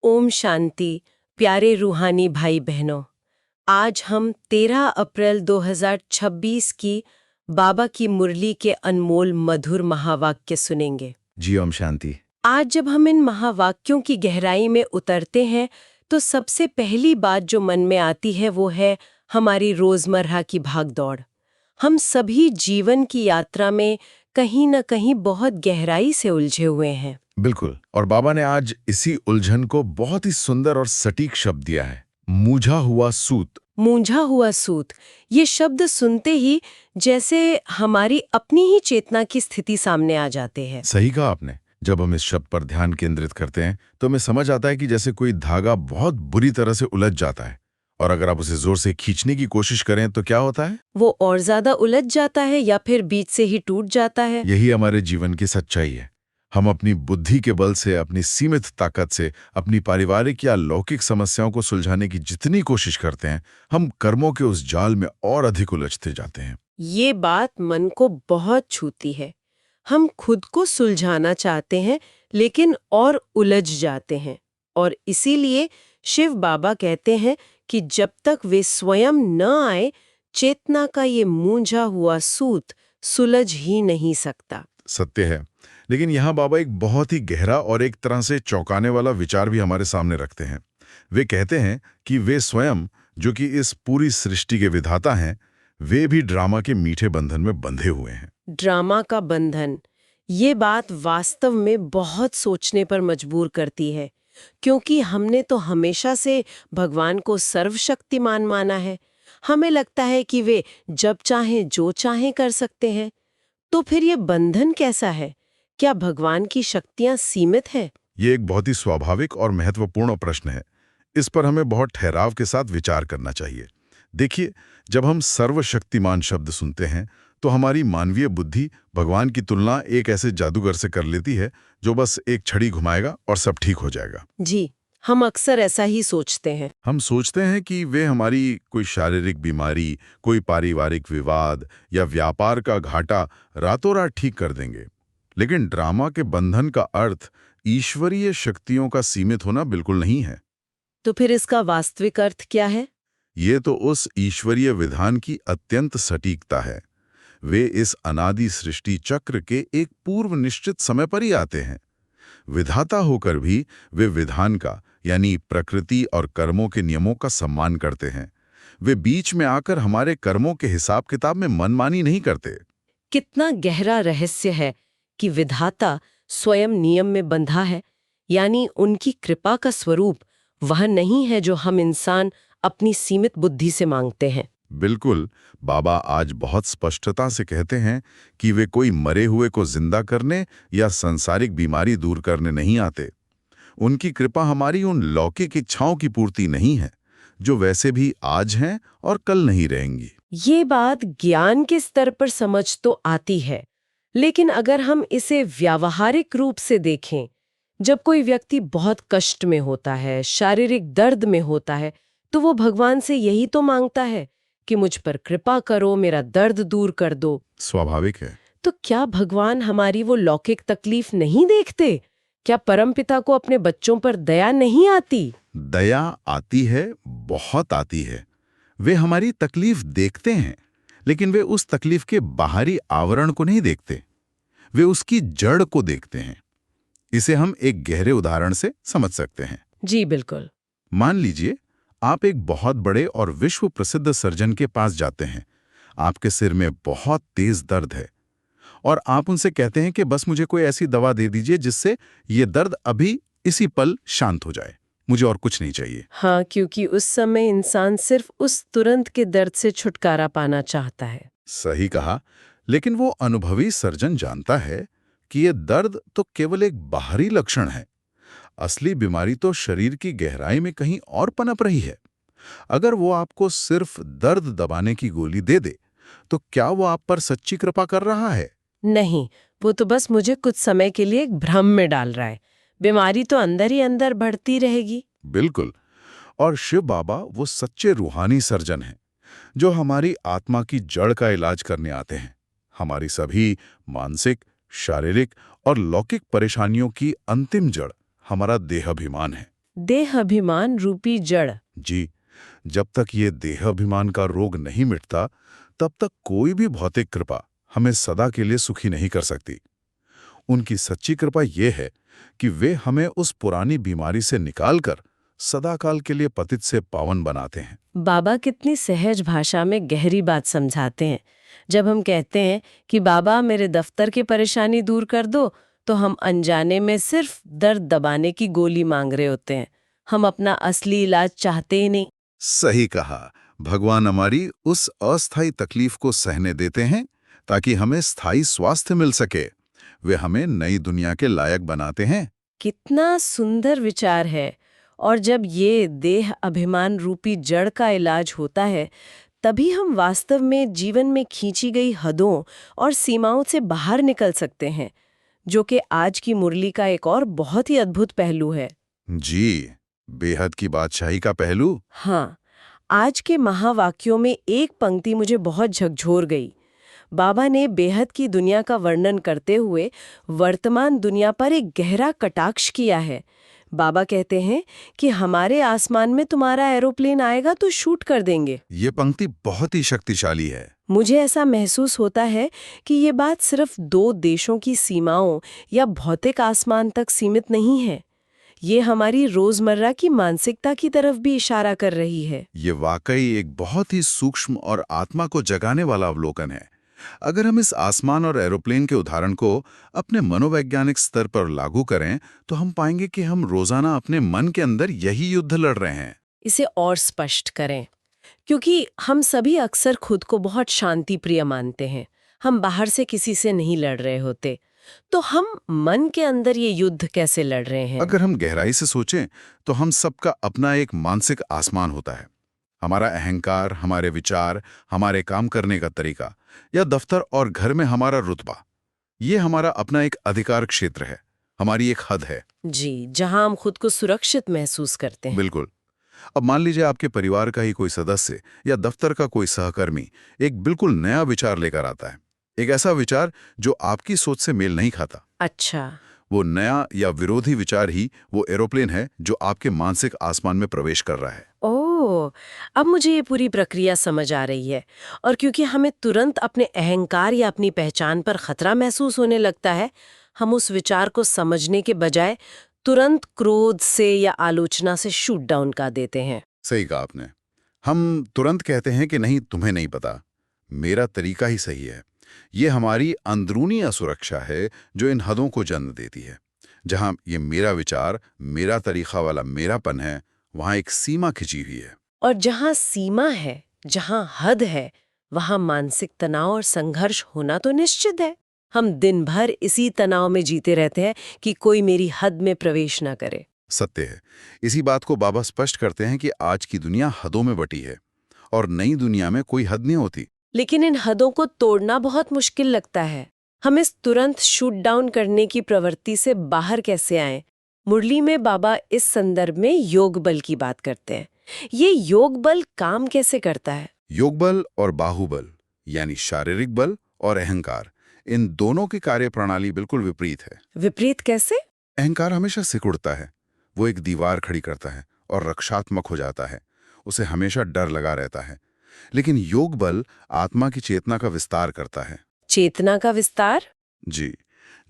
ओम शांति। प्यारे रूहानी भाई बहनों, आज हम 13 अप्रैल 2026 की बाबा की मुरली के अनमोल मधुर महावाक्य सुनेंगे। जी ओम शांति। आज जब हम इन महावाक्यों की गहराई में उतरते हैं तो सबसे पहली बात जो मन में आती है वो है हमारी रोजमर्रा की भागदौड़। हम सभी जीवन की यात्रा में कहीं न कहीं बहुत गहराई से उलझे हुए हैं। बिल्कुल। और बाबा ने आज इसी उलझन को बहुत ही सुंदर और सटीक शब्द दिया है, मूझा हुआ सूत। मूंझा हुआ सूत, ये शब्द सुनते ही जैसे हमारी अपनी ही चेतना की स्थिति सामने आ जाते हैं। सही कहा आपने। जब हम इस शब्द पर ध्यान केंद्रित करते हैं तो हमें समझ आता है कि जैसे कोई धागा बहुत बुरी तरह से उलझ जाता है और अगर आप उसे जोर से खींचने की कोशिश करें तो क्या होता है? वो और ज्यादा उलझ जाता है या फिर बीच से ही टूट जाता है। यही हमारे जीवन की सच्चाई है। हम अपनी बुद्धि के बल से, अपनी सीमित ताकत से, अपनी पारिवारिक या लौकिक समस्याओं को सुलझाने की जितनी कोशिश करते हैं, हम कर्मों के उस जाल में और अधिक उलझते जाते हैं। ये बात मन को बहुत छूती है। हम खुद को सुलझाना चाहते हैं लेकिन और उलझ जाते हैं, और इसीलिए शिव बाबा कहते हैं कि जब तक वे स्वयं न आए, चेतना का ये मूंझा हुआ सूत सुलझ ही नहीं सकता। सत्य है। लेकिन यहाँ बाबा एक बहुत ही गहरा और एक तरह से चौंकाने वाला विचार भी हमारे सामने रखते हैं। वे कहते हैं कि वे स्वयं, जो कि इस पूरी सृष्टि के विधाता हैं, वे भी ड्रामा के मीठे बंधन में बंधे हुए हैं। ड्रामा का बंधन, ये बात वास्तव में बहुत सोचने पर मजबूर करती है, क्योंकि हमने तो हमेशा से भगवान को सर्वशक्तिमान माना है। हमें लगता है कि वे जब चाहें जो चाहें कर सकते हैं। तो फिर ये बंधन कैसा है? क्या भगवान की शक्तियां सीमित हैं? ये एक बहुत ही स्वाभाविक और महत्वपूर्ण प्रश्न है। इस पर हमें बहुत ठहराव के साथ विचार करना चाहिए। देखिए, जब हम सर्वशक्तिमान शब्द सुनते हैं तो हमारी मानवीय बुद्धि भगवान की तुलना एक ऐसे जादूगर से कर लेती है जो बस एक छड़ी घुमाएगा और सब ठीक हो जाएगा। जी, हम अक्सर ऐसा ही सोचते हैं। हम सोचते हैं कि वे हमारी कोई शारीरिक बीमारी, कोई पारिवारिक विवाद या व्यापार का घाटा रातों रात ठीक कर देंगे। लेकिन ड्रामा के बंधन का अर्थ ईश्वरीय शक्तियों का सीमित होना बिल्कुल नहीं है। तो फिर इसका वास्तविक अर्थ क्या है? ये तो उस ईश्वरीय विधान की अत्यंत सटीकता है। वे इस अनादि सृष्टि चक्र के एक पूर्व निश्चित समय पर ही आते हैं। विधाता होकर भी वे विधान का, यानी प्रकृति और कर्मों के नियमों का सम्मान करते हैं। वे बीच में आकर हमारे कर्मों के हिसाब किताब में मनमानी नहीं करते। कितना गहरा रहस्य है कि विधाता स्वयं नियम में बंधा है, यानी उनकी कृपा का स्वरूप वह नहीं है जो हम इंसान अपनी सीमित बुद्धि से मांगते हैं। बिल्कुल। बाबा आज बहुत स्पष्टता से कहते हैं कि वे कोई मरे हुए को जिंदा करने या सांसारिक बीमारी दूर करने नहीं आते। उनकी कृपा हमारी उन लौकिक इच्छाओं की पूर्ति नहीं है जो वैसे भी आज हैं और कल नहीं रहेंगी। ये बात ज्ञान के स्तर पर समझ तो आती है, लेकिन अगर हम इसे व्यावहारिक रूप से देखें, जब कोई व्यक्ति बहुत कष्ट में होता है, शारीरिक दर्द में होता है, तो वो भगवान से यही तो मांगता है कि मुझ पर कृपा करो, मेरा दर्द दूर कर दो। स्वाभाविक है। तो क्या भगवान हमारी वो लौकिक तकलीफ नहीं देखते? क्या परमपिता को अपने बच्चों पर दया नहीं आती? दया आती है, बहुत आती है। वे हमारी तकलीफ देखते हैं, लेकिन वे उस तकलीफ के बाहरी आवरण को नहीं देखते। वे उसकी जड़ को देखते हैं। इसे हम एक गहरे उदाहरण से समझ सकते हैं। जी बिल्कुल। मान लीजिए, आप एक बहुत बड़े और विश्व प्रसिद्ध सर्जन के पास जाते हैं। आपके सिर में बहुत तेज दर्द है और आप उनसे कहते हैं कि बस मुझे कोई ऐसी दवा दे दीजिए जिससे ये दर्द अभी इसी पल शांत हो जाए। मुझे और कुछ नहीं चाहिए। हाँ, क्योंकि उस समय इंसान सिर्फ उस तुरंत के दर्द से छुटकारा पाना चाहता है। सही कहा। लेकिन वो अनुभवी सर्जन जानता है कि ये दर्द तो केवल एक बाहरी लक्षण है। असली बीमारी तो शरीर की गहराई में कहीं और पनप रही है। अगर वो आपको सिर्फ दर्द दबाने की गोली दे दे, तो क्या वो आप पर सच्ची कृपा कर रहा है? नहीं, वो तो बस मुझे कुछ समय के लिए एक भ्रम में डाल रहा है। बीमारी तो अंदर ही अंदर बढ़ती रहेगी। बिल्कुल। और शिव बाबा वो सच्चे रूहानी सर्जन हैं जो हमारी आत्मा की जड़ का इलाज करने आते हैं। हमारी सभी मानसिक, शारीरिक और लौकिक परेशानियों की अंतिम जड़ हमारा देहाभिमान है। देह अभिमान रूपी जड़। जी, जब तक ये देहाभिमान का रोग नहीं मिटता, तब तक कोई भी भौतिक कृपा हमें सदा के लिए सुखी नहीं कर सकती। उनकी सच्ची कृपा ये है कि वे हमें उस पुरानी बीमारी से निकालकर सदाकाल के लिए पतित से पावन बनाते हैं। बाबा कितनी सहज भाषा में गहरी बात समझाते हैं। जब हम कहते हैं कि बाबा मेरे दफ्तर की परेशानी दूर कर दो, तो हम अनजाने में सिर्फ दर्द दबाने की गोली मांग रहे होते हैं। हम अपना असली इलाज चाहते ही नहीं। सही कहा। भगवान हमारी उस अस्थायी तकलीफ को सहने देते हैं ताकि हमें स्थायी स्वास्थ्य मिल सके। वे हमें नई दुनिया के लायक बनाते हैं। कितना सुंदर विचार है। और जब ये देह अभिमान रूपी जड़ का इलाज होता है, तभी हम वास्तव में जीवन में खींची गई हदों और सीमाओं से बाहर निकल सकते हैं, जो कि आज की मुरली का एक और बहुत ही अद्भुत पहलू है। जी, बेहद की बादशाही का पहलू। हाँ, आज के महावाक्यों में एक पंक्ति मुझे बहुत झकझोर गई। बाबा ने बेहद की दुनिया का वर्णन करते हुए वर्तमान दुनिया पर एक गहरा कटाक्ष किया है। बाबा कहते हैं कि हमारे आसमान में तुम्हारा एरोप्लेन आएगा तो शूट कर देंगे। ये पंक्ति बहुत ही शक्तिशाली है। मुझे ऐसा महसूस होता है कि ये बात सिर्फ दो देशों की सीमाओं या भौतिक आसमान तक सीमित नहीं है। ये हमारी रोजमर्रा की मानसिकता की तरफ भी इशारा कर रही है। ये वाकई एक बहुत ही सूक्ष्म और आत्मा को जगाने वाला अवलोकन है। अगर हम इस आसमान और एरोप्लेन के उदाहरण को अपने मनोवैज्ञानिक स्तर पर लागू करें, तो हम पाएंगे कि हम रोजाना अपने मन के अंदर यही युद्ध लड़ रहे हैं। इसे और स्पष्ट करें, क्योंकि हम सभी अक्सर खुद को बहुत शांति प्रिय मानते हैं। हम बाहर से किसी से नहीं लड़ रहे होते, तो हम मन के अंदर ये युद्ध कैसे लड़ रहे हैं? अगर हम गहराई से सोचें, तो हम सबका अपना एक मानसिक आसमान होता है। हमारा अहंकार, हमारे विचार, हमारे काम करने का तरीका, या दफ्तर और घर में हमारा रुतबा, ये हमारा अपना एक अधिकार क्षेत्र है, हमारी एक हद है। जी, जहां हम खुद को सुरक्षित महसूस करते हैं। बिल्कुल। अब मान लीजिए आपके परिवार का ही कोई सदस्य या दफ्तर का कोई सहकर्मी एक बिल्कुल नया विचार लेकर आता है। एक ऐसा विचार जो आपकी सोच से मेल नहीं खाता। अच्छा। वो नया या विरोधी विचार ही वो एरोप्लेन है जो आपके मानसिक आसमान में प्रवेश कर रहा है। ओह, अब मुझे ये पूरी प्रक्रिया समझ आ रही है। और क्योंकि हमें तुरंत अपने अहंकार या अपनी पहचान पर खतरा महसूस होने लगता है, हम उस विचार को समझने के बजाय तुरंत क्रोध से या आलोचना से शूट डाउन कर देते हैं। सही कहा आपने। हम तुरंत कहते हैं कि नहीं, तुम्हें नहीं पता, मेरा तरीका ही सही है। ये हमारी अंदरूनी असुरक्षा है जो इन हदों को जन्म देती है। जहां ये मेरा विचार, मेरा तरीका वाला मेरापन है, वहां एक सीमा खिंची हुई है। और जहां सीमा है, जहां हद है, वहां मानसिक तनाव और संघर्ष होना तो निश्चित है। हम दिन भर इसी तनाव में जीते रहते हैं कि कोई मेरी हद में प्रवेश ना करे। सत्य है। इसी बात को बाबा स्पष्ट करते हैं कि आज की दुनिया हदों में बटी है और नई दुनिया में कोई हद नहीं होती। लेकिन इन हदों को तोड़ना बहुत मुश्किल लगता है। हम इस तुरंत शूट डाउन करने की प्रवृत्ति से बाहर कैसे आएं? मुरली में बाबा इस संदर्भ में योग बल की बात करते हैं। ये योग बल काम कैसे करता है? योग बल और बाहुबल, यानी शारीरिक बल और अहंकार, इन दोनों की कार्य प्रणाली बिल्कुल विपरीत है। विपरीत कैसे? अहंकार हमेशा सिकुड़ता है, वो एक दीवार खड़ी करता है और रक्षात्मक हो जाता है। उसे हमेशा डर लगा रहता है। लेकिन योग बल आत्मा की चेतना का विस्तार करता है। चेतना का विस्तार? जी,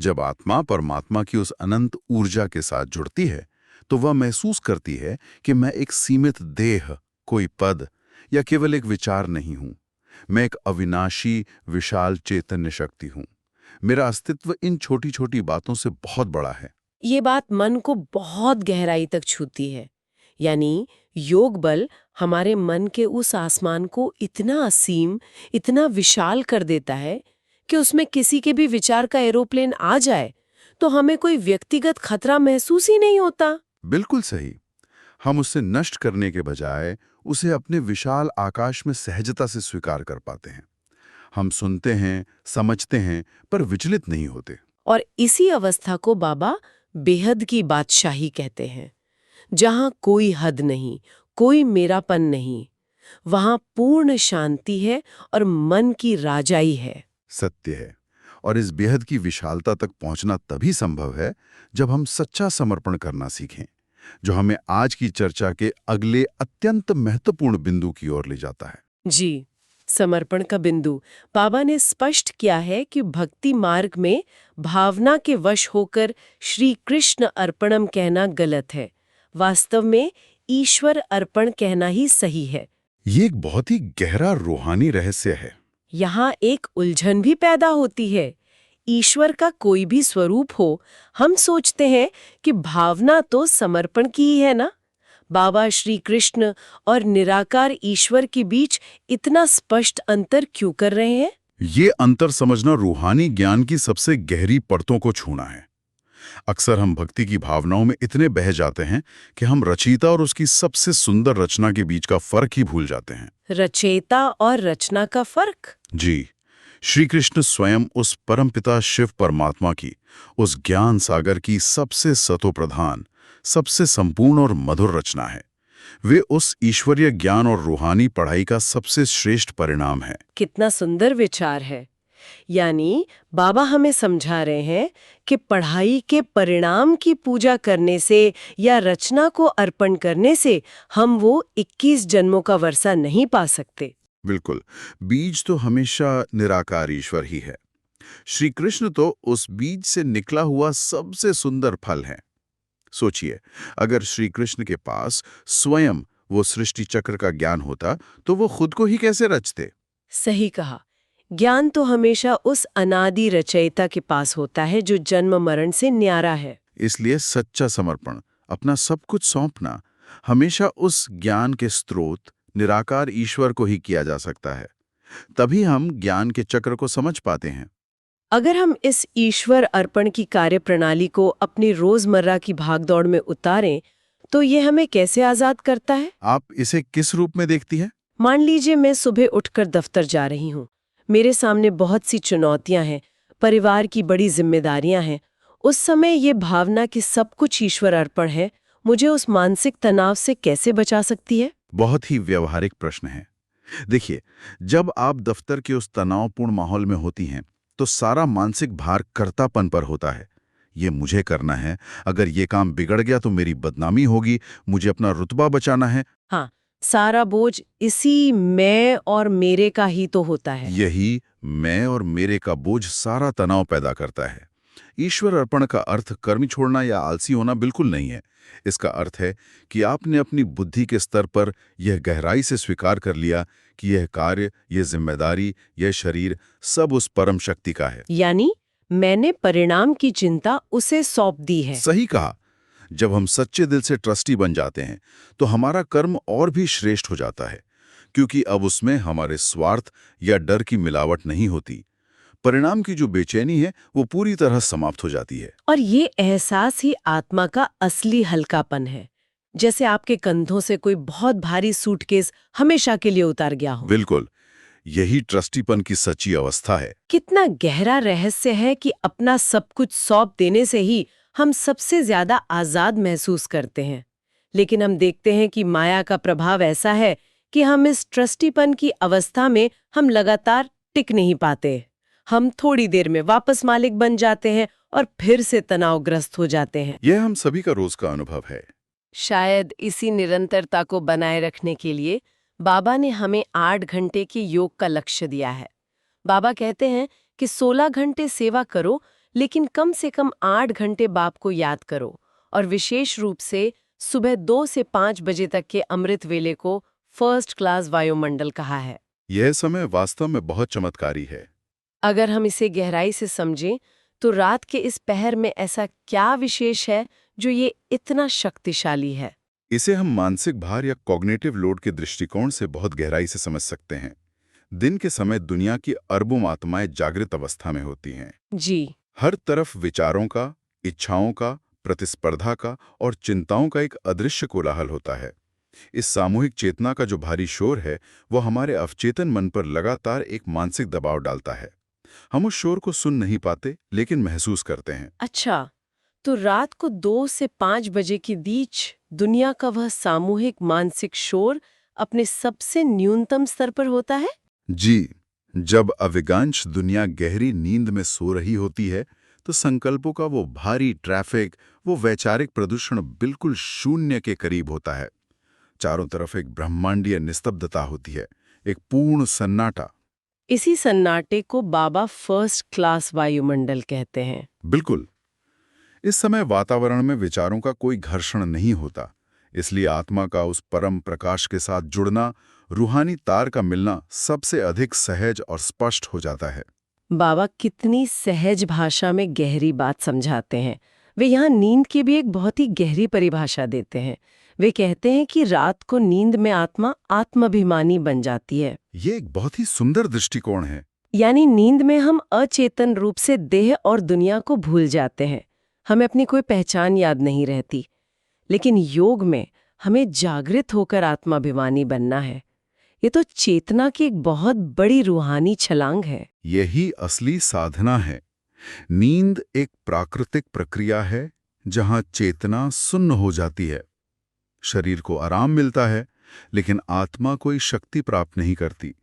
जब आत्मा परमात्मा की उस अनंत ऊर्जा के साथ जुड़ती है, तो वह महसूस करती है कि मैं एक सीमित देह, कोई पद या केवल एक विचार नहीं हूं। मैं एक अविनाशी, विशाल चैतन्य शक्ति हूं। मेरा अस्तित्व इन छोटी छोटी बातों से बहुत बड़ा है। ये बात मन को बहुत गहराई तक छूती है। यानी योग बल हमारे मन के उस आसमान को इतना असीम, इतना विशाल कर देता है कि उसमें किसी के भी विचार का एरोप्लेन आ जाए तो हमें कोई व्यक्तिगत खतरा महसूस ही नहीं होता। बिल्कुल सही। हम उसे नष्ट करने के बजाय उसे अपने विशाल आकाश में सहजता से स्वीकार कर पाते हैं। हम सुनते हैं, समझते हैं, पर विचलित नहीं होते। और इसी अवस्था को बाबा बेहद की बादशाही कहते हैं, जहां कोई हद नहीं, कोई मेरापन नहीं, वहां पूर्ण शांति है और मन की राजाई है। सत्य है। और इस बेहद की विशालता तक पहुंचना तभी संभव है जब हम सच्चा समर्पण करना सीखें। जो हमें आज की चर्चा के अगले अत्यंत महत्वपूर्ण बिंदु की ओर ले जाता है। जी, समर्पण का बिंदु। बाबा ने स्पष्ट किया है कि भक्ति मार्ग में भावना के वश होकर श्री कृष्ण अर्पणम कहना गलत है। वास्तव में ईश्वर अर्पण कहना ही सही है। ये एक बहुत ही गहरा रूहानी रहस्य है। यहाँ एक उलझन भी पैदा होती है। ईश्वर का कोई भी स्वरूप हो, हम सोचते हैं कि भावना तो समर्पण की ही है ना। बाबा श्री कृष्ण और निराकार ईश्वर के बीच इतना स्पष्ट अंतर क्यों कर रहे हैं? ये अंतर समझना रूहानी ज्ञान की सबसे गहरी परतों को छूना है। अक्सर हम भक्ति की भावनाओं में इतने बह जाते हैं कि हम रचयिता और उसकी सबसे सुंदर रचना के बीच का फर्क ही भूल जाते हैं। रचयिता और रचना का फर्क? जी, श्री कृष्ण स्वयं उस परमपिता शिव परमात्मा की, उस ज्ञान सागर की सबसे सतोप्रधान, सबसे संपूर्ण और मधुर रचना है। वे उस ईश्वरीय ज्ञान और रूहानी पढ़ाई का सबसे श्रेष्ठ परिणाम है। कितना सुंदर विचार है। यानी बाबा हमें समझा रहे हैं कि पढ़ाई के परिणाम की पूजा करने से या रचना को अर्पण करने से हम वो 21 जन्मों का वर्षा नहीं पा सकते। बिल्कुल, बीज तो हमेशा निराकार ईश्वर ही है। श्री कृष्ण तो उस बीज से निकला हुआ सबसे सुंदर फल है। सोचिए, अगर श्री कृष्ण के पास स्वयं वो सृष्टि चक्र का ज्ञान होता तो वो खुद को ही कैसे रचते? सही कहा। ज्ञान तो हमेशा उस अनादि रचयिता के पास होता है जो जन्म मरण से न्यारा है। इसलिए सच्चा समर्पण, अपना सब कुछ सौंपना, हमेशा उस ज्ञान के स्रोत निराकार ईश्वर को ही किया जा सकता है। तभी हम ज्ञान के चक्र को समझ पाते हैं। अगर हम इस ईश्वर अर्पण की कार्यप्रणाली को अपनी रोजमर्रा की भागदौड़ में उतारें, तो ये हमें कैसे आजाद करता है? आप इसे किस रूप में देखती हैं? मान लीजिए मैं सुबह उठकर दफ्तर जा रही हूँ। मेरे सामने बहुत सी चुनौतियां हैं, परिवार की बड़ी जिम्मेदारियां हैं। उस समय ये भावना कि सब कुछ ईश्वर अर्पण है, मुझे उस मानसिक तनाव से कैसे बचा सकती है? बहुत ही व्यवहारिक प्रश्न है। देखिए, जब आप दफ्तर के उस तनावपूर्ण माहौल में होती हैं, तो सारा मानसिक भार कर्तापन पर होता है। ये मुझे करना है, अगर ये काम बिगड़ गया तो मेरी बदनामी होगी, मुझे अपना रुतबा बचाना है। हाँ, सारा बोझ इसी मैं और मेरे का ही तो होता है। यही मैं और मेरे का बोझ सारा तनाव पैदा करता है। ईश्वर अर्पण का अर्थ कर्म छोड़ना या आलसी होना बिल्कुल नहीं है। इसका अर्थ है कि आपने अपनी बुद्धि के स्तर पर यह गहराई से स्वीकार कर लिया कि यह कार्य, यह जिम्मेदारी, यह शरीर सब उस परम शक्ति का है। यानी मैंने परिणाम की चिंता उसे सौंप दी है। सही कहा। जब हम सच्चे दिल से ट्रस्टी बन जाते हैं तो हमारा कर्म और भी श्रेष्ठ हो जाता है, क्योंकि अब उसमें हमारे स्वार्थ या डर की मिलावट नहीं होती। परिणाम की जो बेचैनी है वो पूरी तरह समाप्त हो जाती है। और ये एहसास ही आत्मा का असली हल्कापन है। जैसे आपके कंधों से कोई बहुत भारी सूटकेस हमेशा के लिए उतार गया हो। बिल्कुल, यही ट्रस्टीपन की सच्ची अवस्था है। कितना गहरा रहस्य है कि अपना सब कुछ सौंप देने से ही हम सबसे ज्यादा आजाद महसूस करते हैं। लेकिन हम देखते हैं कि माया का प्रभाव ऐसा है कि हम इस ट्रस्टीपन की अवस्था में हम लगातार टिक नहीं पाते। हम थोड़ी देर में वापस मालिक बन जाते हैं और फिर से तनावग्रस्त हो जाते हैं। यह हम सभी का रोज का अनुभव है। शायद इसी निरंतरता को बनाए रखने के लिए बाबा ने हमें 8 घंटे के योग का लक्ष्य दिया है। बाबा कहते हैं कि 16 घंटे सेवा करो, लेकिन कम से कम 8 घंटे बाप को याद करो, और विशेष रूप से सुबह 2 से 5 बजे तक के अमृत वेले को फर्स्ट क्लास वायुमंडल कहा है। यह समय वास्तव में बहुत चमत्कारी है। अगर हम इसे गहराई से समझें तो रात के इस पहर में ऐसा क्या विशेष है जो ये इतना शक्तिशाली है? इसे हम मानसिक भार या कॉग्निटिव लोड के दृष्टिकोण से बहुत गहराई से समझ सकते हैं। दिन के समय दुनिया की अरबों आत्माएं जागृत अवस्था में होती हैं। जी। हर तरफ विचारों का, इच्छाओं का, प्रतिस्पर्धा का और चिंताओं का एक अदृश्य कोलाहल होता है। इस सामूहिक चेतना का जो भारी शोर है वो हमारे अवचेतन मन पर लगातार एक मानसिक दबाव डालता है। हम उस शोर को सुन नहीं पाते, लेकिन महसूस करते हैं। अच्छा, तो रात को 2 से 5 बजे के बीच दुनिया का वह सामूहिक मानसिक शोर अपने सबसे न्यूनतम स्तर पर होता है? जी, जब अधिकांश दुनिया गहरी नींद में सो रही होती है, तो संकल्पों का वो भारी ट्रैफिक, वो वैचारिक प्रदूषण बिल्कुल शून्य के करीब होता है। चारों तरफ एक ब्रह्मांडीय निस्तब्धता होती है, एक पूर्ण सन्नाटा। इसी सन्नाटे को बाबा फर्स्ट क्लास वायुमंडल कहते हैं। बिल्कुल। इस समय वातावरण में विचारों का कोई घर्षण नहीं होता, इसलिए आत्मा का उस परम प्रकाश के साथ जुड़ना, रूहानी तार का मिलना सबसे अधिक सहज और स्पष्ट हो जाता है। बाबा कितनी सहज भाषा में गहरी बात समझाते हैं। वे यहाँ नींद की भी एक बहुत ही गहरी परिभाषा देते हैं। वे कहते हैं कि रात को नींद में आत्मा आत्माभिमानी बन जाती है। ये एक बहुत ही सुंदर दृष्टिकोण है। यानी नींद में हम अचेतन रूप से देह और दुनिया को भूल जाते हैं। हमें अपनी कोई पहचान याद नहीं रहती। लेकिन योग में हमें जागृत होकर आत्माभिमानी बनना है। ये तो चेतना की एक बहुत बड़ी रूहानी छलांग है। यही असली साधना है। नींद एक प्राकृतिक प्रक्रिया है जहां चेतना सुन्न हो जाती है। शरीर को आराम मिलता है, लेकिन आत्मा कोई शक्ति प्राप्त नहीं करती,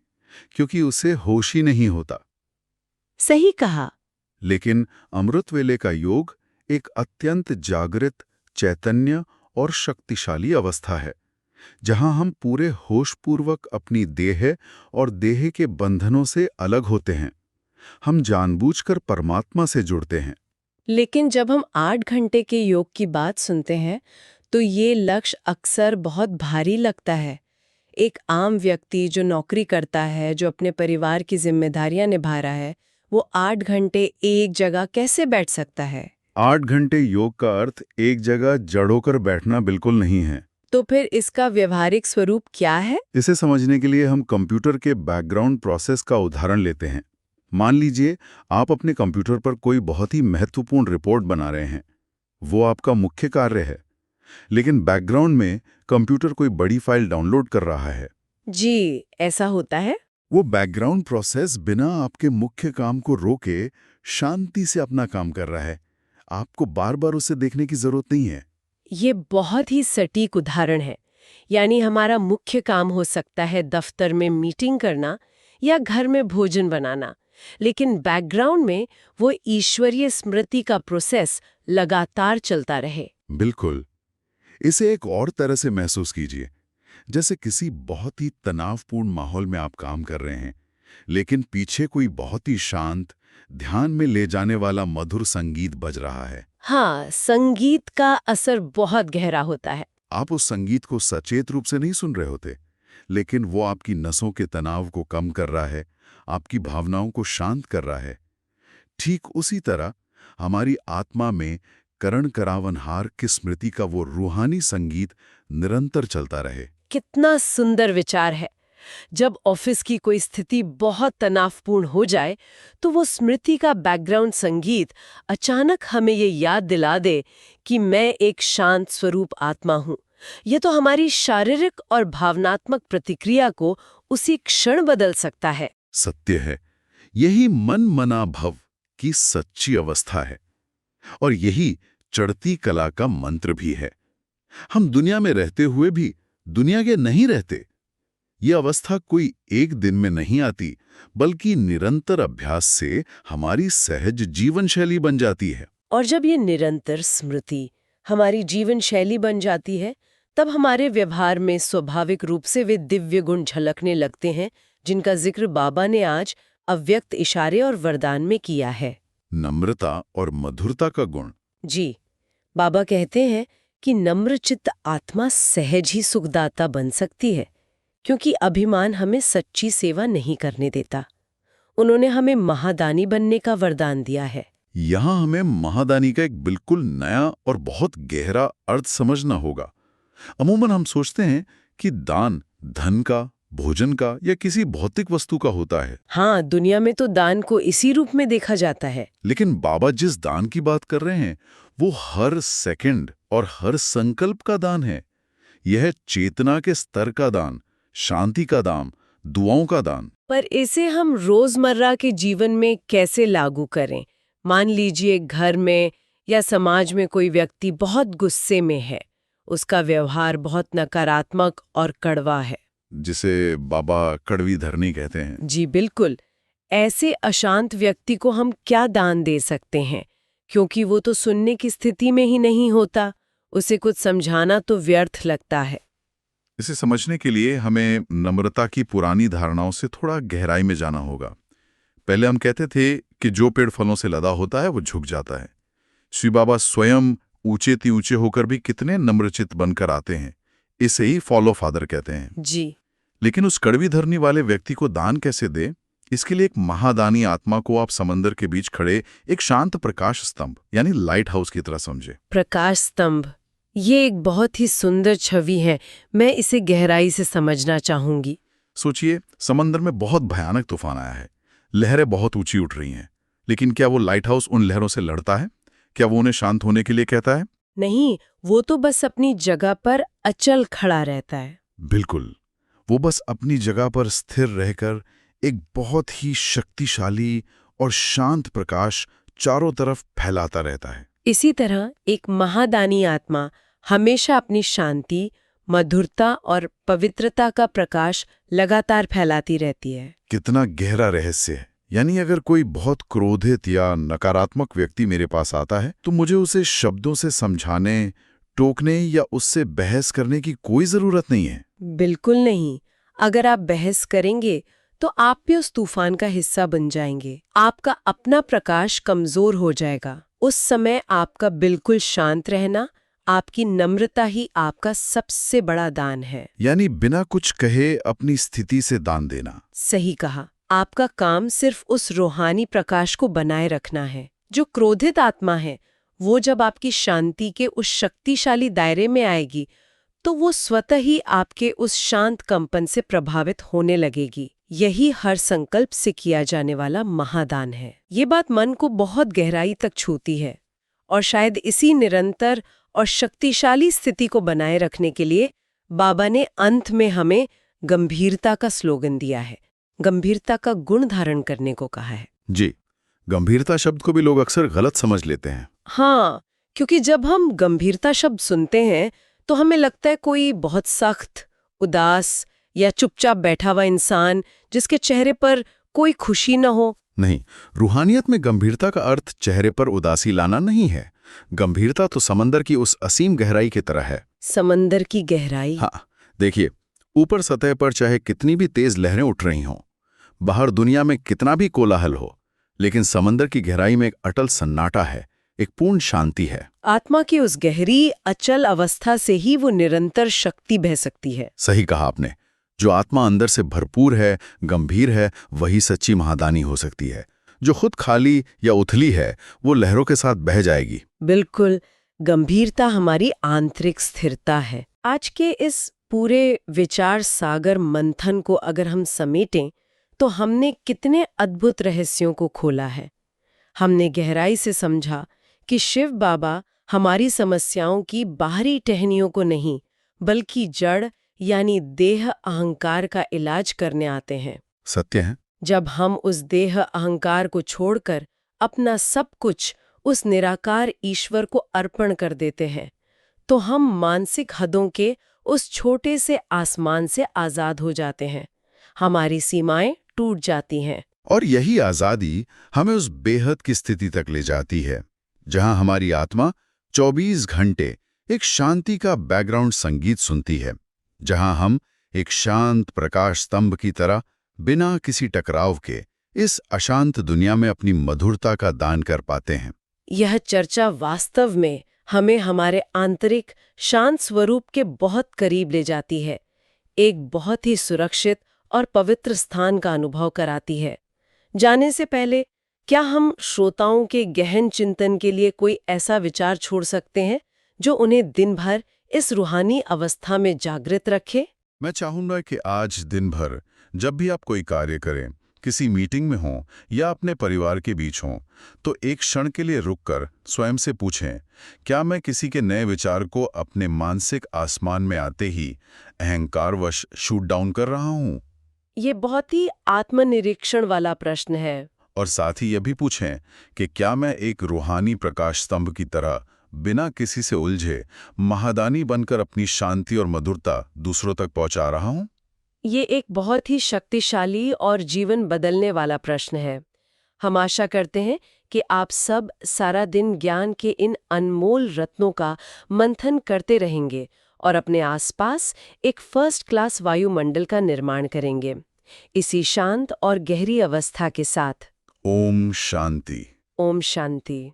क्योंकि उसे होश ही नहीं होता। सही कहा। लेकिन अमृत वेले का योग एक अत्यंत जागृत, चैतन्य और शक्तिशाली अवस्था है, जहां हम पूरे होशपूर्वक अपनी देह और देह के बंधनों से अलग होते हैं। हम जानबूझकर परमात्मा से जुड़ते हैं। लेकिन जब हम 8 घंटे के योग की बात सुनते हैं तो ये लक्ष्य अक्सर बहुत भारी लगता है। एक आम व्यक्ति जो नौकरी करता है, जो अपने परिवार की जिम्मेदारियां निभा रहा है, वो 8 घंटे एक जगह कैसे बैठ सकता है? 8 घंटे योग का अर्थ एक जगह जड़ होकर बैठना बिल्कुल नहीं है। तो फिर इसका व्यवहारिक स्वरूप क्या है? इसे समझने के लिए हम कंप्यूटर के बैकग्राउंड प्रोसेस का उदाहरण लेते हैं। मान लीजिए आप अपने कंप्यूटर पर कोई बहुत ही महत्वपूर्ण रिपोर्ट बना रहे हैं। वो आपका मुख्य कार्य है, लेकिन बैकग्राउंड में कंप्यूटर कोई बड़ी फाइल डाउनलोड कर रहा है। जी, ऐसा होता है? वो बैकग्राउंड प्रोसेस बिना आपके मुख्य काम को रोके शांति से अपना काम कर रहा है। आपको बार बार उसे देखने की जरूरत नहीं है। ये बहुत ही सटीक उदाहरण है। यानी हमारा मुख्य काम हो सकता है दफ्तर में मीटिंग करना या घर में भोजन बनाना, लेकिन बैकग्राउंड में वो ईश्वरीय स्मृति का प्रोसेस लगातार चलता रहे। बिल्कुल। इसे एक और तरह से महसूस कीजिए, जैसे किसी बहुत ही तनावपूर्ण माहौल में आप काम कर रहे हैं, लेकिन पीछे कोई बहुत ही शांत, ध्यान में ले जाने वाला मधुर संगीत बज रहा है। हाँ, संगीत का असर बहुत गहरा होता है। आप उस संगीत को सचेत रूप से नहीं सुन रहे होते, लेकिन वो आपकी नसों के तनाव को कम कर रहा है, आपकी भावनाओं को शांत कर रहा है। ठीक उसी तरह हमारी आत्मा में करण करावनहार की स्मृति का वो रूहानी संगीत निरंतर चलता रहे। कितना सुंदर विचार है। जब ऑफिस की कोई स्थिति बहुत तनावपूर्ण हो जाए तो वो स्मृति का बैकग्राउंड संगीत अचानक हमें ये याद दिला दे कि मैं एक शांत स्वरूप आत्मा हूँ। ये तो हमारी शारीरिक और भावनात्मक प्रतिक्रिया को उसी क्षण बदल सकता है। सत्य है, यही मन मना भव की सच्ची अवस्था है, और यही चढ़ती कला का मंत्र भी है। हम दुनिया में रहते हुए भी दुनिया के नहीं रहते। ये अवस्था कोई एक दिन में नहीं आती, बल्कि निरंतर अभ्यास से हमारी सहज जीवन शैली बन जाती है। और जब ये निरंतर स्मृति हमारी जीवन शैली बन जाती है, तब हमारे व्यवहार में स्वाभाविक रूप से वे दिव्य गुण झलकने लगते हैं, जिनका जिक्र बाबा ने आज अव्यक्त इशारे और वरदान में किया है। नम्रता और मधुरता का गुण। जी, बाबा कहते हैं कि नम्रचित्त आत्मा सहज ही सुखदाता बन सकती है, क्योंकि अभिमान हमें सच्ची सेवा नहीं करने देता। उन्होंने हमें महादानी बनने का वरदान दिया है। यहाँ हमें महादानी का एक बिल्कुल नया और बहुत गहरा अर्थ समझना होगा। अमूमन हम सोचते हैं कि दान धन का, भोजन का या किसी भौतिक वस्तु का होता है। हाँ, दुनिया में तो दान को इसी रूप में देखा जाता है। लेकिन बाबा जिस दान की बात कर रहे हैं वो हर सेकंड और हर संकल्प का दान है। यह चेतना के स्तर का दान, शांति का दान, दुआओं का दान। पर इसे हम रोजमर्रा के जीवन में कैसे लागू करें? मान लीजिए घर में या समाज में कोई व्यक्ति बहुत गुस्से में है, उसका व्यवहार बहुत नकारात्मक और कड़वा है, जिसे बाबा कड़वी धरनी कहते हैं। जी बिल्कुल। ऐसे अशांत व्यक्ति को हम क्या दान दे सकते हैं? क्योंकि वो तो सुनने की स्थिति में ही नहीं होता। उसे कुछ समझाना तो व्यर्थ लगता है। इसे समझने के लिए हमें नम्रता की पुरानी धारणाओं से थोड़ा गहराई में जाना होगा। पहले हम कहते थे कि जो पेड़ फलों से लदा होता है वो झुक जाता है। शिव बाबा स्वयं ऊंचे ऊंचे होकर भी कितने नम्रचित बनकर आते हैं। इसे ही फॉलो फादर कहते हैं। जी। लेकिन उस कड़वी धरनी वाले व्यक्ति को दान कैसे दे? इसके लिए एक महादानी आत्मा को आप समंदर के बीच खड़े एक शांत प्रकाश स्तंभ यानी लाइट हाउस की तरह समझे। प्रकाश स्तंभ, ये एक बहुत ही सुंदर छवि है। मैं इसे गहराई से समझना चाहूंगी। सोचिए, समंदर में बहुत भयानक तूफान आया है, लहरें बहुत ऊंची उठ रही हैं, लेकिन क्या वो लाइट हाउस उन लहरों से लड़ता है? क्या वो उन्हें शांत होने के लिए कहता है? नहीं, वो तो बस अपनी जगह पर अचल खड़ा रहता है। बिल्कुल, वो बस अपनी जगह पर स्थिर रहकर एक बहुत ही शक्तिशाली और शांत प्रकाश चारों तरफ फैलाता रहता है। इसी तरह एक महादानी आत्मा हमेशा अपनी शांति, मधुरता और पवित्रता का प्रकाश लगातार फैलाती रहती है। कितना गहरा रहस्य है। यानी अगर कोई बहुत क्रोधित या नकारात्मक व्यक्ति मेरे पास आता है तो मुझे उसे शब्दों से समझाने, टोकने या उससे बहस करने की कोई जरूरत नहीं है। बिल्कुल नहीं। अगर आप बहस करेंगे तो आप भी उस तूफान का हिस्सा बन जाएंगे। आपका अपना प्रकाश कमजोर हो जाएगा। उस समय आपका बिल्कुल शांत रहना, आपकी नम्रता ही आपका सबसे बड़ा दान है। यानी बिना कुछ कहे अपनी स्थिति से दान देना। सही कहा। आपका काम सिर्फ उस रूहानी प्रकाश को बनाए रखना है। जो क्रोधित आत्मा है, वो जब आपकी शांति के उस शक्तिशाली दायरे में आएगी तो वो स्वतः ही आपके उस शांत कंपन से प्रभावित होने लगेगी। यही हर संकल्प से किया जाने वाला महादान है। ये बात मन को बहुत गहराई तक छूती है और शायद इसी निरंतर और शक्तिशाली स्थिति को बनाए रखने के लिए बाबा ने अंत में हमें गंभीरता का स्लोगन दिया है, गंभीरता का गुण धारण करने को कहा है। जी, गंभीरता शब्द को भी लोग अक्सर गलत समझ लेते हैं। हाँ, क्योंकि जब हम गंभीरता शब्द सुनते हैं तो हमें लगता है कोई बहुत सख्त, उदास या चुपचाप बैठा हुआ इंसान जिसके चेहरे पर कोई खुशी न हो। नहीं, रूहानियत में गंभीरता का अर्थ चेहरे पर उदासी लाना नहीं है। गंभीरता तो समंदर की उस असीम गहराई की तरह है। समंदर की गहराई? हाँ, देखिए, ऊपर सतह पर चाहे कितनी भी तेज लहरें उठ रही हों, बाहर दुनिया में कितना भी कोलाहल हो, लेकिन समंदर की गहराई में एक अटल सन्नाटा है, एक पूर्ण शांति है। आत्मा की उस गहरी अचल अवस्था से ही वो निरंतर शक्ति बह सकती है। सही कहा आपने। जो आत्मा अंदर से भरपूर है, गंभीर है, वही सच्ची महादानी हो सकती है। जो खुद खाली या उथली है, वो लहरों के साथ बह जाएगी। बिल्कुल, गंभीरता हमारी आंतरिक स्थिरता है। आज के इस पूरे विचार सागर मंथन को अगर हम समेटें तो हमने कितने अद्भुत रहस्यों को खोला है। हमने गहराई से समझा कि शिव बाबा हमारी समस्याओं की बाहरी टहनियों को नहीं, बल्कि जड़ यानी देह अहंकार का इलाज करने आते हैं। सत्य है। जब हम उस देह अहंकार को छोड़कर अपना सब कुछ उस निराकार ईश्वर को अर्पण कर देते हैं, तो हम मानसिक हदों के उस छोटे से आसमान से आजाद हो जाते हैं। हमारी सीमाएं टूट जाती हैं। और यही आजादी हमें उस बेहद की स्थिति तक ले जाती है, जहां हमारी आत्मा 24 घंटे एक शांति का बैकग्राउंड संगीत सुनती है, जहां हम एक शांत प्रकाश स्तंभ की तरह बिना किसी टकराव के इस अशांत दुनिया में अपनी मधुरता का दान कर पाते हैं। यह चर्चा वास्तव में हमें हमारे आंतरिक शांत स्वरूप के बहुत करीब ले जाती है, एक बहुत ही सुरक्षित और पवित्र स्थान का अनुभव कराती है। जाने से पहले क्या हम श्रोताओं के गहन चिंतन के लिए कोई ऐसा विचार छोड़ सकते हैं जो उन्हें दिन भर इस रूहानी अवस्था में जागृत रखे? मैं चाहूंगा कि आज दिन भर जब भी आप कोई कार्य करें, किसी मीटिंग में हों या अपने परिवार के बीच हों, तो एक क्षण के लिए रुककर स्वयं से पूछें, क्या मैं किसी के नए विचार को अपने मानसिक आसमान में आते ही अहंकारवश शूट डाउन कर रहा हूं? ये बहुत ही आत्मनिरीक्षण वाला प्रश्न है। और साथ ही यह भी पूछें कि क्या मैं एक रूहानी प्रकाश स्तंभ की तरह बिना किसी से उलझे महादानी बनकर अपनी शांति और मधुरता दूसरों तक पहुंचा रहा हूं? ये एक बहुत ही शक्तिशाली और जीवन बदलने वाला प्रश्न है। हम आशा करते हैं कि आप सब सारा दिन ज्ञान के इन अनमोल रत्नों का मंथन करते रहेंगे और अपने आसपास एक फर्स्ट क्लास वायुमंडल का निर्माण करेंगे। इसी शांत और गहरी अवस्था के साथ ओम शांति। ओम शांति।